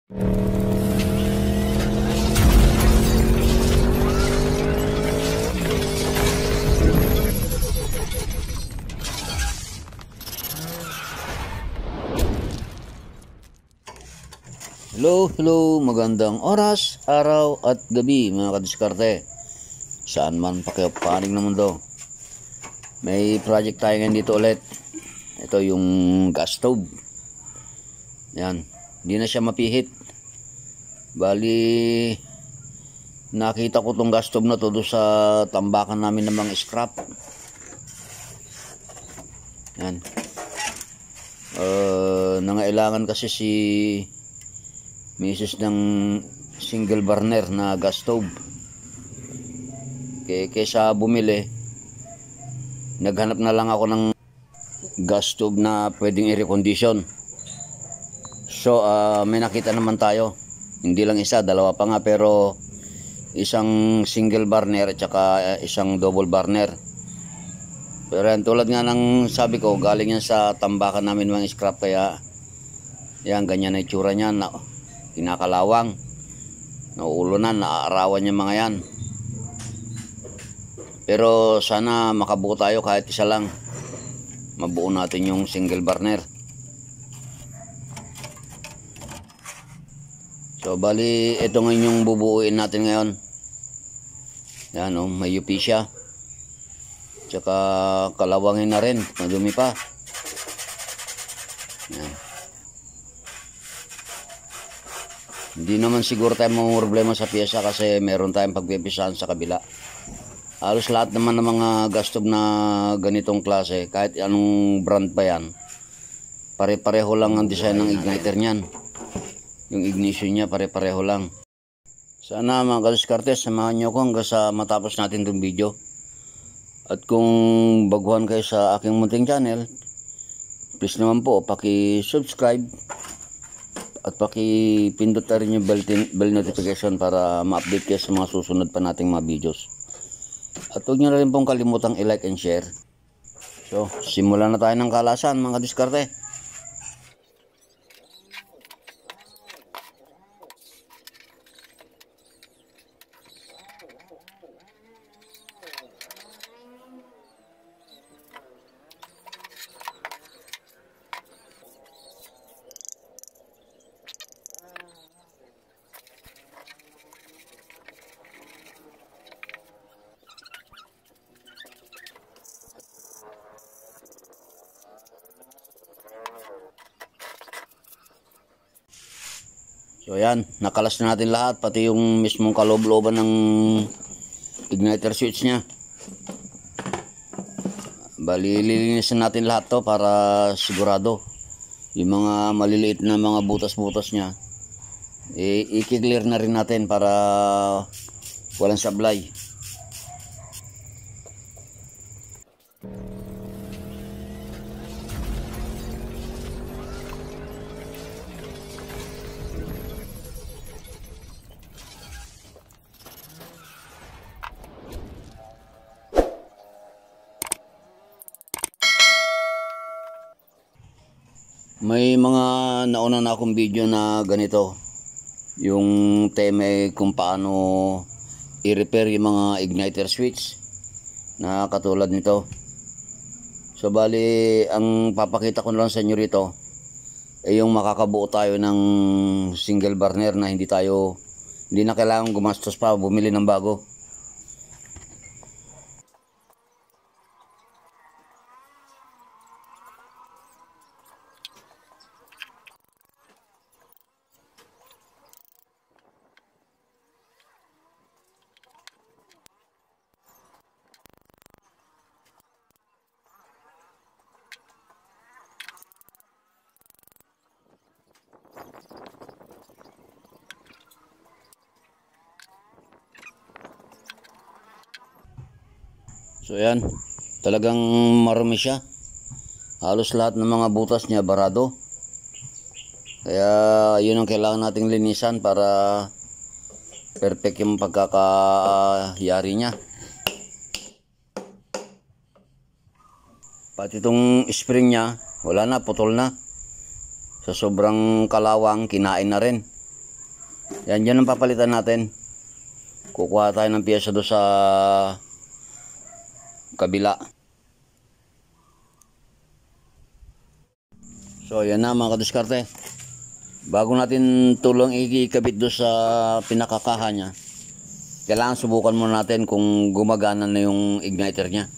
Hello, magandang oras, araw at gabi mga kadiskarte. Saan man pakipanig ng mundo. May project tayo ngayon dito ulit. Ito yung gas stove. Yan, hindi na siya mapihit. Bali, nakita ko tong gas stove na to doon sa tambakan namin ng mga scrap. Yan. Nangailangan kasi si Mrs. ng single burner na gas stove. Kaysa bumili, naghanap na lang ako ng gas stove na pwedeng i-recondition. So may nakita naman tayo. Hindi lang isa, dalawa pa nga, pero isang single burner at saka isang double burner. Pero yan, tulad nga ng sabi ko, galing yan sa tambakan namin mga scrap, kaya yan, ganyan na itsura niya na kinakalawang, nauulunan, naaarawan niya mga yan. Pero sana makabuo tayo kahit isa lang, mabuo natin yung single burner. So bali, ito ngayon yung bubuuin natin ngayon. Yan o, may UP siya, tsaka kalawangin na rin, madumi pa. Yan. Hindi naman siguro tayo problema sa pyesa kasi meron tayong pagpipisahan sa kabila. Halos lahat naman ng mga gas stove na ganitong klase, kahit anong brand pa yan, pare-pareho lang ang design ng igniter niyan. Yung ignition niya pare-pareho lang. Sana mga kadiskarte, samahan nyo ko hanggang sa matapos natin itong video. At kung baguhan kayo sa aking munting channel, please naman po paki-subscribe at paki-pindot na rin yung bell notification para ma-update kayo sa mga susunod pa nating mga videos. At huwag nyo na rin pong kalimutang i-like and share. So, simulan na tayo ng kalasan mga diskarte. So ayan, nakalas na natin lahat, pati yung mismong kaloob-looban ng igniter switch nya. Bali, lilinisin natin lahat to para sigurado yung mga maliliit na mga butas-butas nya i-clear na rin natin para walang sablay. May mga nauna na akong video na ganito, yung tema kung paano i-repair yung mga igniter switch na katulad nito. So bali, ang papakita ko lang sa inyo rito ay yung makakabuo tayo ng single burner na hindi na kailangan gumastos pa bumili ng bago. So yan, talagang marumi siya. Halos lahat ng mga butas niya barado. Kaya yun ang kailangan nating linisan para perfect yung pagkakayari niya. Pati itong spring niya, wala na, putol na. Sa sobrang kalawang, kinain na rin. Yan, dyan ang papalitan natin. Kukuha tayo ng piyesa doon sa kabila. So yan na mga kadiskarte. Bago natin tulong ikikabit doon sa pinakakaha niya, kailangan subukan muna natin kung gumagana na yung igniter niya.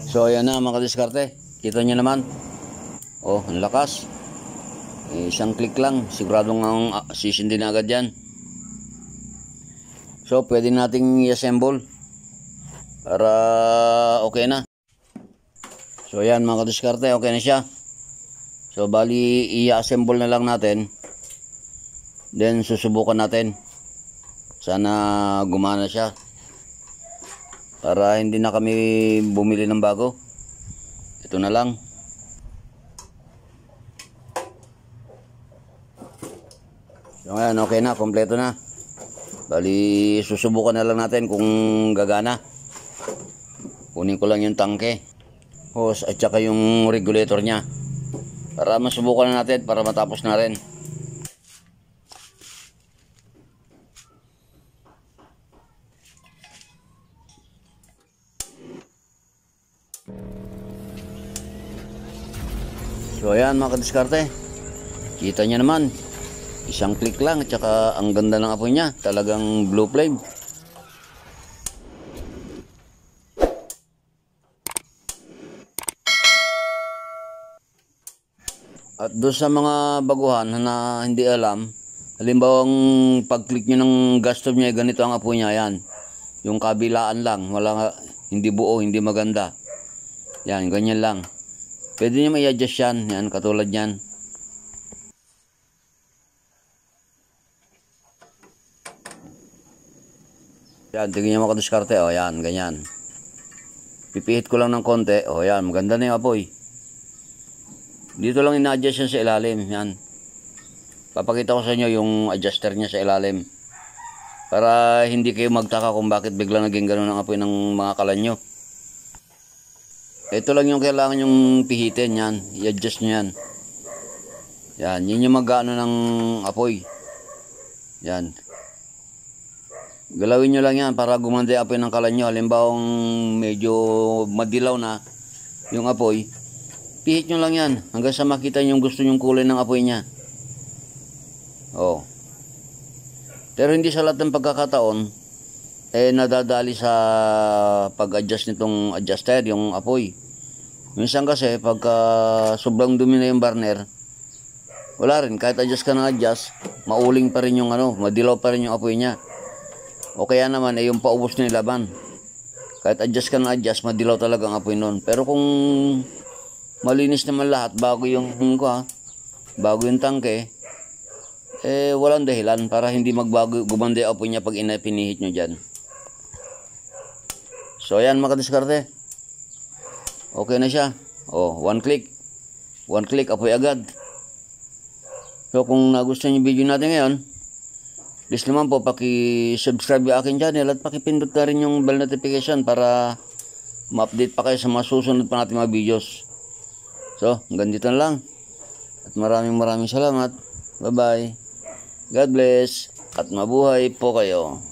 So yan na mga kadiskarte. Kita nyo naman. Oh, ang lakas. Isang click lang, siguradong ang sisindi na agad yan. So pwede nating i-assemble para okay na. So yan mga kadiskarte, okay na siya. So bali i-assemble na lang natin. Then susubukan natin. Sana gumana siya. Para hindi na kami bumili ng bago. Ito na lang. So ngayon okay na, kompleto na. Bali susubukan na lang natin kung gagana. Kunin ko lang yung tangke, hose at saka yung regulator nya para masubukan na natin, para matapos na rin. So ayan mga kadiskarte, kita nyo naman, isang click lang at saka ang ganda ng apoy nya, talagang blue flame. At doon sa mga baguhan na hindi alam, halimbawa pag-click nyo ng gas stove niya, ganito ang apoy niya, yan. Yung kabilaan lang, wala, hindi buo, hindi maganda. Yan, ganyan lang. Pwede nyo may-adjust yan, yan, katulad yan. Yan, tingin nyo mga kadiskarte, o yan, ganyan. Pipihit ko lang ng konti, o yan, maganda na yung apoy. Dito lang ina-adjust yan sa ilalim. Yan. Papakita ko sa inyo yung adjuster niya sa ilalim. Para hindi kayo magtaka kung bakit bigla naging ganun ang apoy ng mga kalan nyo. Ito lang yung kailangan yung pihitin. Yan. I-adjust nyo yan. Yan. Yun yung mag-ano ng apoy. Yan. Galawin nyo lang yan para gumanda yung apoy ng kalan nyo. Halimbawa medyo madilaw na yung apoy, pihit nyo lang yan hanggang sa makita nyo yung gusto nyong kulay ng apoy nya. Oh. Pero hindi sa lahat ng pagkakataon nadadali sa pag-adjust nitong adjuster yung apoy. Minsan kasi pagka sobrang dumi na yung burner, wala rin, kahit adjust ka ng adjust, mauling pa rin yung madilaw pa rin yung apoy nya. O kaya naman yung paubos na yung laban, kahit adjust ka ng adjust, madilaw talaga ang apoy nun. Pero kung malinis naman lahat, bago yung tangke, walang dahilan para hindi magbago, gumanda yung apoy niya pag pinihit nyo dyan. So ayan mga kadiskarte, okay na siya. Oh, one click, apoy agad. So kung nagustuhan yung video natin ngayon, please naman po paki-subscribe yung aking channel at pakipindot na rin yung bell notification para ma-update pa kayo sa mga susunod pa natin mga videos. So, hanggang dito na lang. At maraming salamat. Bye-bye. God bless. At mabuhay po kayo.